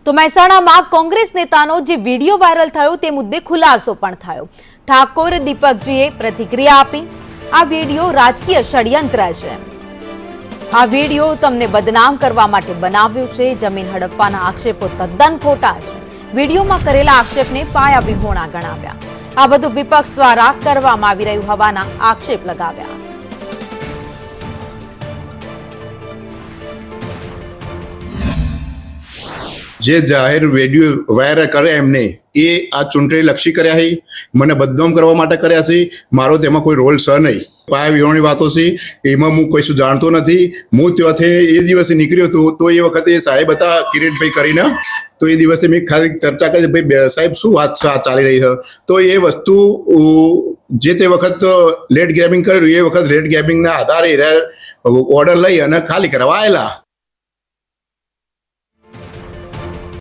તો મહેસાણામાં કોંગ્રેસ નેતાનો જે વિડીયો વાયરલ થયો તે મુદ્દે ખુલાસો પણ થયો. ઠાકોર દીપકજીએ પ્રતિક્રિયા આપી. આ વિડીયો રાજકીય ષડયંત્ર છે. આ વિડીયો તમને બદનામ કરવા માટે બનાવ્યો છે. જમીન હડપવાના આક્ષેપો તદ્દન ખોટા છે. વિડીયોમાં કરેલા આક્ષેપને પાયાવિહોણા ગણાવ્યા. આ બધું વિપક્ષ દ્વારા કરવામાં આવી રહ્યું હોવાના આક્ષેપ લગાવ્યા. જે જાહેર વિડીયો વાયરલ કરે એમને એ આ ચૂંટણી લક્ષી કર્યા છે, મને બદનામ કરવા માટે કર્યા છે. મારો તેમાં કોઈ રોલ છે નહીં. પાયા વિહોણી વાતો છે, એમાં હું કશું જાણતો નથી. હું ત્યાંથી એ દિવસે નીકળ્યો હતો તો એ વખતે સાહેબ હતા કિરીટભાઈ કરીને, તો એ દિવસે મેં ખાલી ચર્ચા કરી, ભાઈ સાહેબ શું વાત ચાલી રહી છે. તો એ વસ્તુ જે તે વખત લેટ ગ્રેબિંગ કરેલું એ વખત લેટ ગ્રેબિંગના આધારે ઓર્ડર લઈ અને ખાલી કરવા આવેલા.